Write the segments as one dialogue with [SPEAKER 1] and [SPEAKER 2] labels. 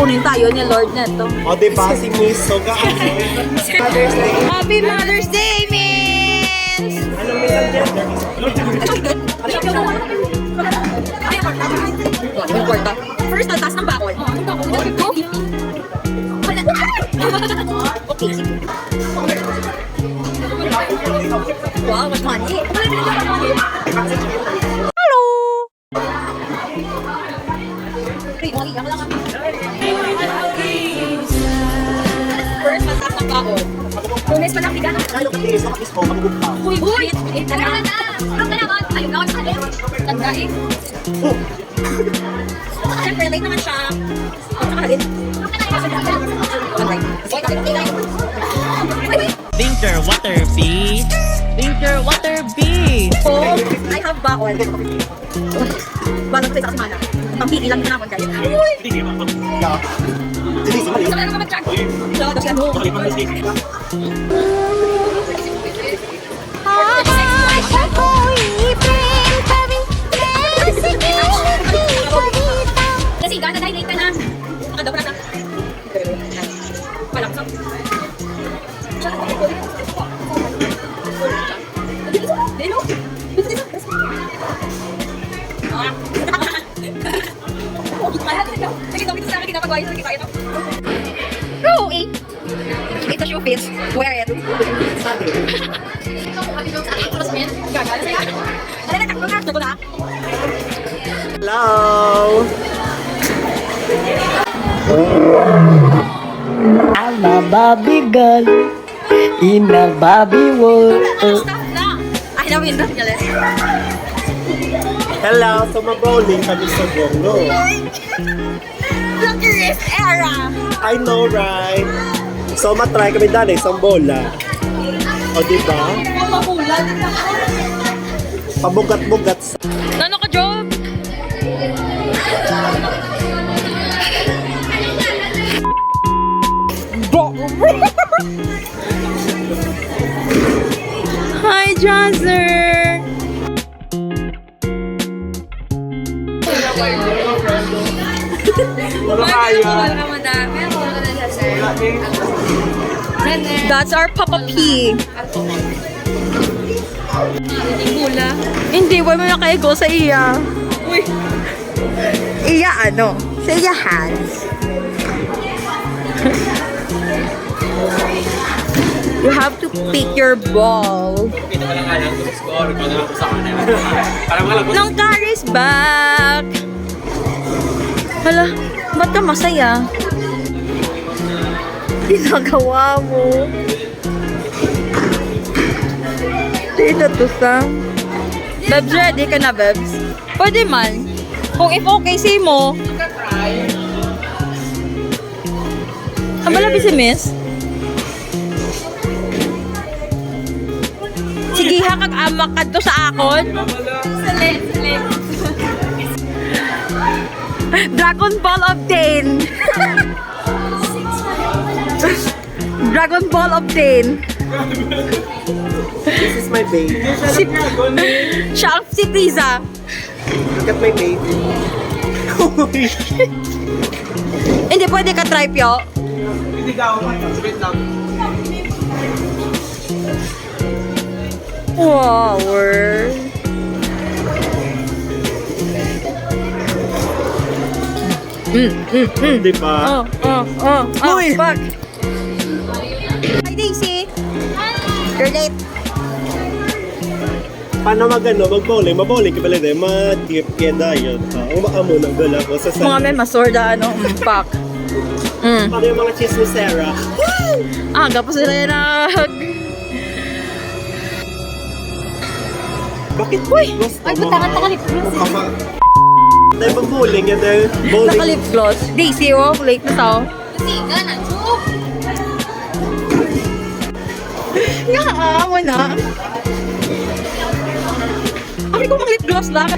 [SPEAKER 1] kukunin tayo ni Lord neto.
[SPEAKER 2] O, diba si Miss Soga? Mother's Day.
[SPEAKER 1] Happy Mother's Day, Miss!
[SPEAKER 2] Anong Miss ang gender?
[SPEAKER 1] First, taas ng bakol. Okay, sige. Wow, mas money. Hello! First, taas ng bakol. Lunes pa lang bigan.
[SPEAKER 2] Lalo ka din, sa kapis ko, magugpa.
[SPEAKER 1] Uy, tara na. Ayun na, tandaan. Siyempre, late naman siya. Saka rin.
[SPEAKER 3] Winter water bee. Winter water bee.
[SPEAKER 1] Oh, I have bakol. Balang sa isang semana. Pampili lang na naman kayo. Uy!
[SPEAKER 2] Yeah. Hindi, si Mali.
[SPEAKER 1] Sabay ko mag-check. Lados yan mo. Kasi gana dahil late ka na. Nakadaw na. Palaksak. Dino? Sige, dami sa akin kinapagawa yun. Kita ito. No, eh. It's a showpiece. Wear it. Gagal sa'yo. Ano na, takbo na. Takbo na.
[SPEAKER 2] Hello!
[SPEAKER 3] I'm a Barbie girl in a Barbie world.
[SPEAKER 1] Stop na. Ay, nawin na. Galit.
[SPEAKER 2] Hello! So, mag-bowling kami sa Bongo.
[SPEAKER 1] Luckiest era.
[SPEAKER 2] I know, right? So, matry kami dali sa bola. O, diba?
[SPEAKER 1] Mabulan.
[SPEAKER 2] Pabugat-bugat sa...
[SPEAKER 1] Ano ka, Job? Hi, Jazzer!
[SPEAKER 2] Wala kaya.
[SPEAKER 1] That's our Papa P. Hindi, wala mo na kayo go sa iya. Uy. Iya ano? Sa iya hands. You have to pick your ball. Nang carries back. Hala, ba't ka masaya? Ginagawa mo. Dito to sa. Bebs, ready ka na, Bebs? Pwede man. Kung if okay say mo. Ang balabi si Miss? Sige ha, kag-amak ka to sa akon. Salit. Dragon Ball obtain. Dragon Ball obtain.
[SPEAKER 2] This is my baby.
[SPEAKER 1] Siya ang si Frieza.
[SPEAKER 2] Look at my baby.
[SPEAKER 1] Hindi pwede ka try pyo.
[SPEAKER 2] Hindi ka ako. Wait lang.
[SPEAKER 1] Wow.
[SPEAKER 2] Diba?
[SPEAKER 1] Uy! Fuck! Hi, Daisy! You're late.
[SPEAKER 2] Paano mag-bowling? Mabowling ka pala din. Ma-tip kaya dayon. Ang maamo ng gala ko sa
[SPEAKER 1] Mga may masorda, ano? Fuck.
[SPEAKER 2] Paano yung mga chismosera?
[SPEAKER 1] Aga pa sila yan
[SPEAKER 2] Bakit? Uy!
[SPEAKER 1] Ay, butangan takalip gloss.
[SPEAKER 2] Dahil mag-bowling yan dahil bowling.
[SPEAKER 1] Nakalip gloss. Daisy, oh. Late na tao. Nga, mo na. Ako ko mag-lip gloss lang.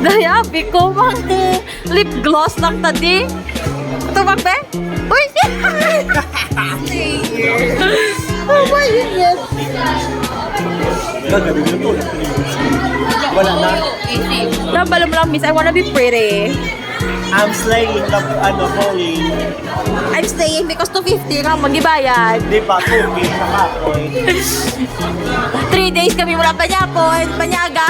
[SPEAKER 1] Dahil abi ko mang lip gloss lang tadi. Ito ba, be? Uy! Oh my goodness!
[SPEAKER 2] Gagaling na to. Wala na.
[SPEAKER 1] Nabalo mo lang, miss. I wanna be pretty.
[SPEAKER 2] I'm slaying the holy.
[SPEAKER 1] I'm staying because 250 nga magibayad.
[SPEAKER 2] Di ba? Tubig sa kapoy.
[SPEAKER 1] 3 days kami wala panyapon, panyaga.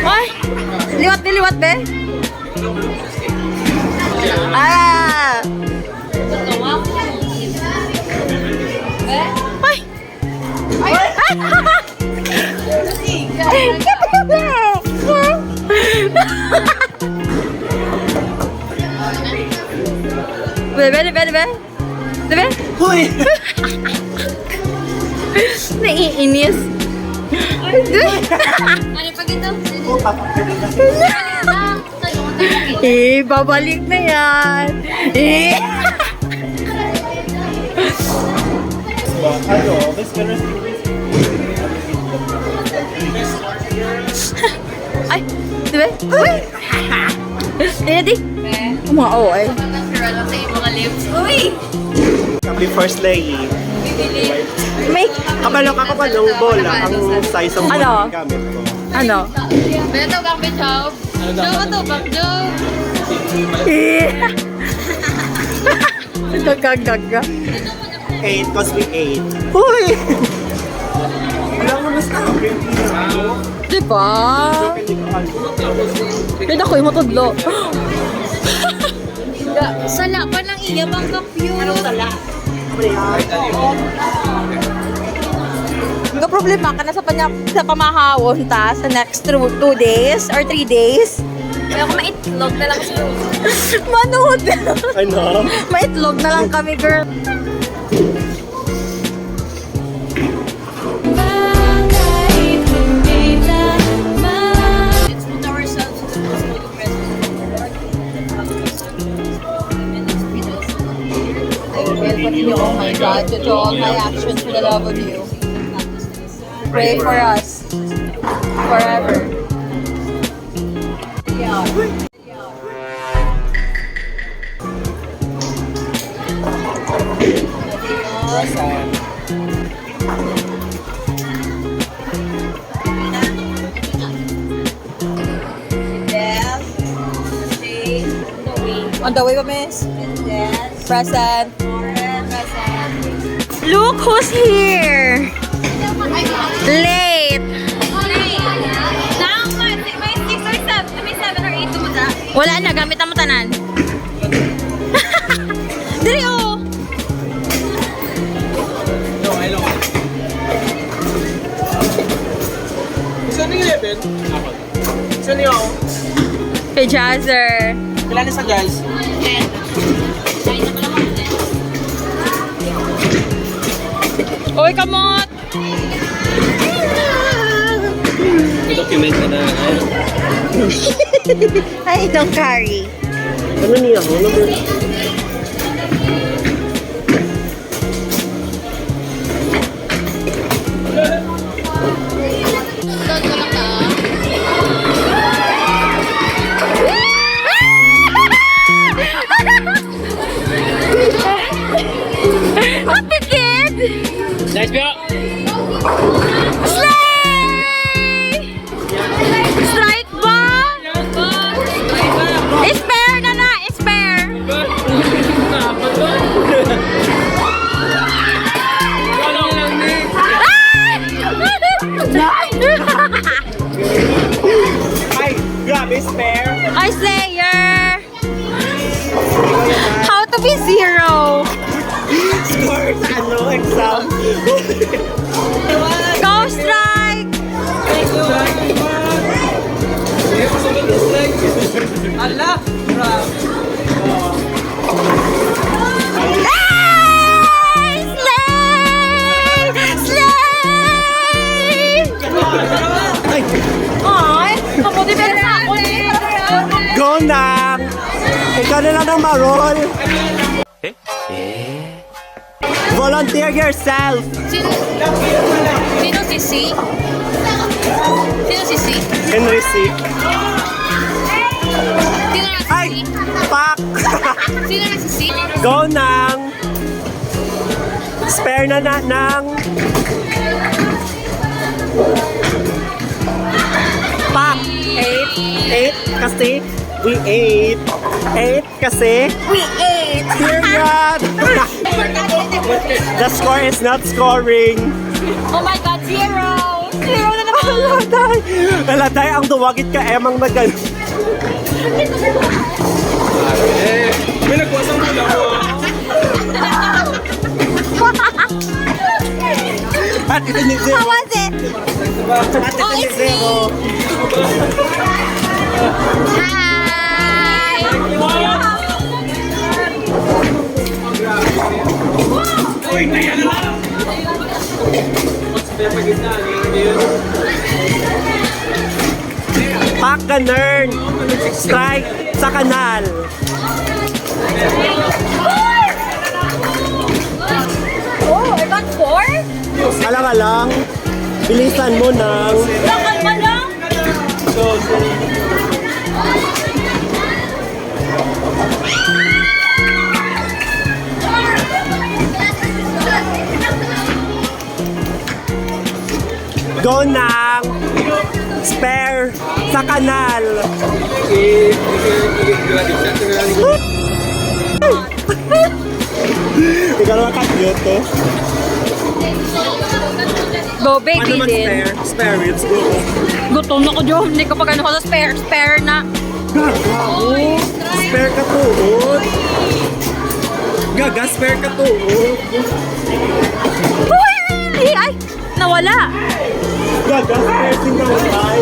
[SPEAKER 1] Ay! Liwat be? Ah! Ay! Bebe?
[SPEAKER 2] Huy!
[SPEAKER 1] Naiinis.
[SPEAKER 4] Ano pag ito?
[SPEAKER 1] Babalik na yan.
[SPEAKER 2] Ano? Mas ganun.
[SPEAKER 1] Ay, diba? Uy! Di. Umao ay.
[SPEAKER 4] Natural sa yung mga lips. Uy!
[SPEAKER 2] Kami first lady.
[SPEAKER 1] May,
[SPEAKER 2] Kabalo ka ng bola. Ang size ng bola
[SPEAKER 1] Ano?
[SPEAKER 2] gamit ko.
[SPEAKER 1] ano?
[SPEAKER 4] Beto kang bichaw. Joke to, bang joke.
[SPEAKER 1] Gagaga.
[SPEAKER 2] 8 cause we 8.
[SPEAKER 1] Uy!
[SPEAKER 2] Wala mo na sa akin.
[SPEAKER 1] Diba? Kaya ko yung matudlo.
[SPEAKER 4] Sala pa lang iya bang kapyo. Anong sala?
[SPEAKER 1] Ang problema ka na sa pamahawon ta sa next 2 days or 3 days.
[SPEAKER 4] Kaya ako maitlog na lang siya.
[SPEAKER 1] Manood!
[SPEAKER 2] Ano?
[SPEAKER 1] Maitlog na lang kami, girl.
[SPEAKER 4] Let's put ourselves in the most holy
[SPEAKER 1] I will continue, oh my God, to do all my actions for the love of you. Pray for us. Forever. Yeah. On the way ba, miss? Present. Look who's here! Late!
[SPEAKER 4] May 6 or 7. May 7 or 8 tumuda.
[SPEAKER 1] Wala na, gamit ang matanan. Dili oh!
[SPEAKER 5] Saan yung 11? Saan yung?
[SPEAKER 1] Kay Jazzer.
[SPEAKER 5] Kailan sa guys?
[SPEAKER 1] Oy, kamot!
[SPEAKER 5] Document ka na.
[SPEAKER 1] I don't carry.
[SPEAKER 2] Ano niya ako? Number...
[SPEAKER 1] Happy kid!
[SPEAKER 5] Let's go!
[SPEAKER 1] Slay! Strike ba? Spare na! Spare!
[SPEAKER 2] Ay! Grabe, spare!
[SPEAKER 1] Ay, Slayer! How to be zero?
[SPEAKER 2] Score sa exam.
[SPEAKER 1] Go strike!
[SPEAKER 5] Allah!
[SPEAKER 1] Ay! Slay! Slay!
[SPEAKER 2] Ay!
[SPEAKER 1] Ay! Kamuti pero sa ako
[SPEAKER 2] Go na! Ikaw na lang ang marol. Volunteer yourself!
[SPEAKER 4] Sino si C? Sino si C?
[SPEAKER 2] Henry C.
[SPEAKER 4] Sino na si
[SPEAKER 2] Ay!
[SPEAKER 4] C?
[SPEAKER 2] Pak!
[SPEAKER 4] Sino na si C?
[SPEAKER 2] Go nang! Spare na ng pack. 8 kasi we ate. 8 kasi
[SPEAKER 1] We ate!
[SPEAKER 2] period. The score is not scoring.
[SPEAKER 1] Oh my God, 0! 0 na naman!
[SPEAKER 2] Aladay! Aladay, ang duwagit ka emang na ganun.
[SPEAKER 5] May nagwasang mula ko.
[SPEAKER 2] At ito ni
[SPEAKER 1] How
[SPEAKER 2] Zero.
[SPEAKER 1] was it?
[SPEAKER 2] At ito ni Zero.
[SPEAKER 1] Hi!
[SPEAKER 2] Pack ka, nerd. Strike sa kanal.
[SPEAKER 1] Oh, I got 4?
[SPEAKER 2] Alang-alang. Bilisan mo nang.
[SPEAKER 1] Bakal ka lang?
[SPEAKER 2] Go nang. Spare sa kanal. Ikaw naman ka-cute, oh.
[SPEAKER 1] Go,
[SPEAKER 2] Ano
[SPEAKER 1] baby
[SPEAKER 2] man
[SPEAKER 1] din.
[SPEAKER 2] spare? Spare ribs, go.
[SPEAKER 1] Gutom na ko, Joe. Hindi ko pa gano'n ko sa spare. Spare na.
[SPEAKER 2] Gaga, spare ka tuod. Gaga, spare ka tuod.
[SPEAKER 1] Uy! Ay! Nawala!
[SPEAKER 2] Gaga, spare din na walay.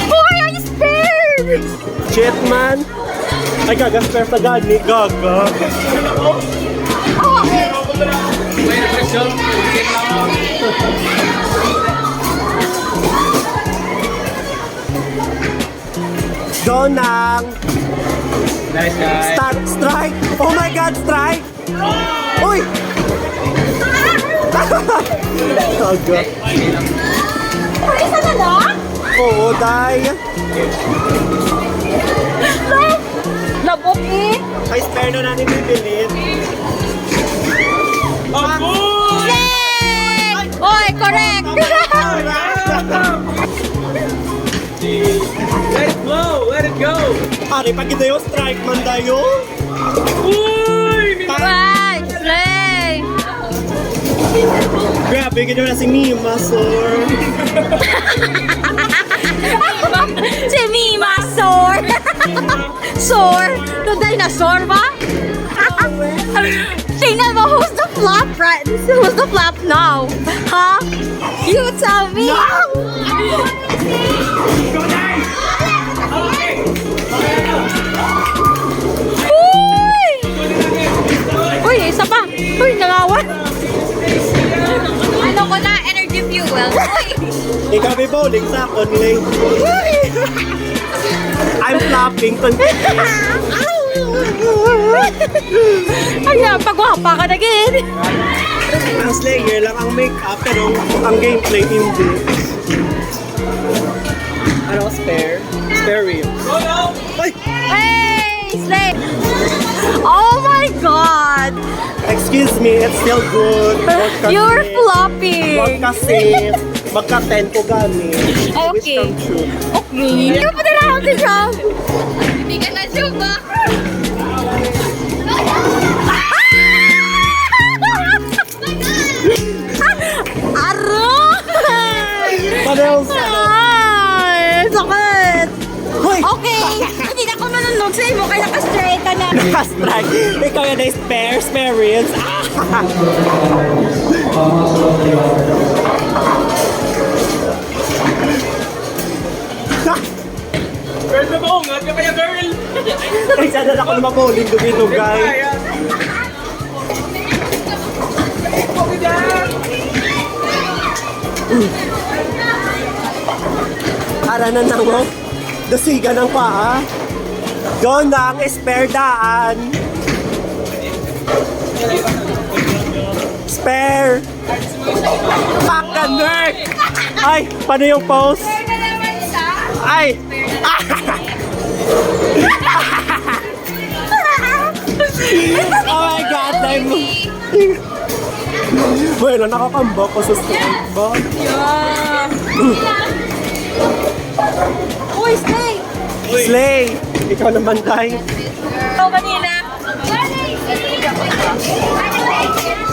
[SPEAKER 1] Uy! Ay, spare!
[SPEAKER 2] Shit, man. Ay, gaga, spare sa gani. Gaga.
[SPEAKER 1] Oh, eh.
[SPEAKER 2] Go nang.
[SPEAKER 5] Nice guy.
[SPEAKER 2] Start, strike. Oh my God, strike. Uy! Gaga.
[SPEAKER 1] Oh, isa na lang?
[SPEAKER 2] Oo, day.
[SPEAKER 1] Labok eh.
[SPEAKER 2] Ay, spare na natin bibilin.
[SPEAKER 1] Yay! Oy, correct!
[SPEAKER 5] Let it blow. Let it go.
[SPEAKER 2] Pare, pag ito yung strike man tayo.
[SPEAKER 5] Uy!
[SPEAKER 1] Bye! Slay!
[SPEAKER 2] Grabe, ganyan na si Mima, sir.
[SPEAKER 1] Si Mima, sor! Sor? The dinosaur ba? Tingnan mo, who's the flop, friends? Who's the flop now? Huh? You tell me! Uy! Uy, isa pa! Uy, nangawan! Ano ko na? Energy fuel. Uy!
[SPEAKER 2] Ikaw may bowling sa only. I'm flopping.
[SPEAKER 1] Ayan, pagwapa ka na gin.
[SPEAKER 2] Ang Slayer lang ang make-up, pero ang gameplay hindi. Ano, spare? Spare rib. Ay!
[SPEAKER 1] Hey, Slay! Oh my God!
[SPEAKER 2] Excuse me, it's still good. Wag kasi-
[SPEAKER 1] You're flopping!
[SPEAKER 2] Wag kasi magka-10 ko gamit.
[SPEAKER 1] Ay, okay.
[SPEAKER 2] Wisdom truth.
[SPEAKER 1] Okay. Ikaw pa na lang ako job.
[SPEAKER 4] Hindi ka na suba.
[SPEAKER 1] Aray!
[SPEAKER 2] Paano yung
[SPEAKER 1] Ay! Sakit!
[SPEAKER 2] Hoy!
[SPEAKER 1] Okay! Hindi na ako manunod sa imo kaya naka-straight ka na.
[SPEAKER 2] Strike! Ikaw yan ay spare ribs. Ah!
[SPEAKER 5] Girl na ba? Nga ka kaya girl.
[SPEAKER 2] Ay, sana ako na mabowling dugay-dugay. Aranan ng mo. Dasiga ng paa. Doon na ang spare daan. Spare! Pack ka, nerd! Ay, paano yung pose? Ay! Oh my God, like mo. Bueno, nakakamba ko sa strike ba?
[SPEAKER 1] Yeah. Uy, stay!
[SPEAKER 2] Slay! Ikaw naman, Tay.
[SPEAKER 1] Ikaw kanina.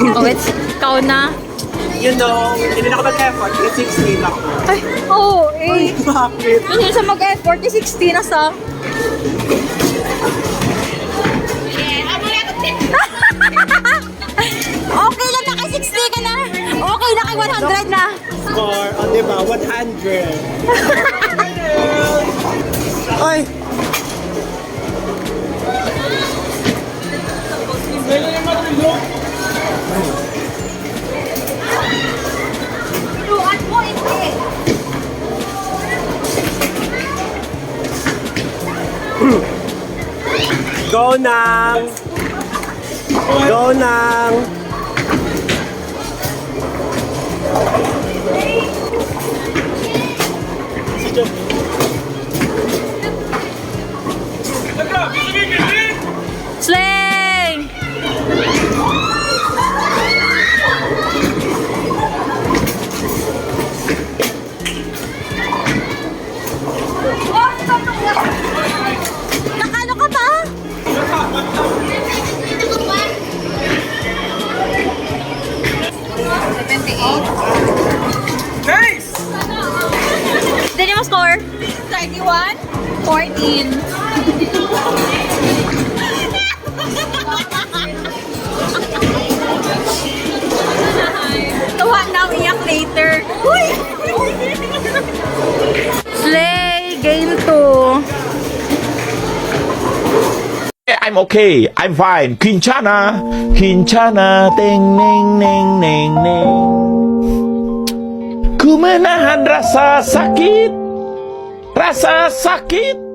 [SPEAKER 1] Oh, it's ikaw na.
[SPEAKER 2] You know, hindi na ako mag-effort. 16 ako.
[SPEAKER 1] Ay, oo. Eh.
[SPEAKER 2] Bakit?
[SPEAKER 1] Hindi siya mag-effort. 16 na sa... Okay lang, naka-60 ka na. Okay, naka-100 na.
[SPEAKER 2] Score, o diba? 100. Ay!
[SPEAKER 1] Turuan mo, hindi.
[SPEAKER 2] Go nang! Go nang!
[SPEAKER 1] Sling! Nakano ka ba?
[SPEAKER 5] Nice!
[SPEAKER 1] Dali mo score? 31? 14. Tuwa na, iyak later. Uy! Slay! Game 2.
[SPEAKER 6] I'm okay. I'm fine. Quinchana. Quinchana. Ting, ning, ning, ning, ning. Ku menahan rasa sakit. Rasa sakit.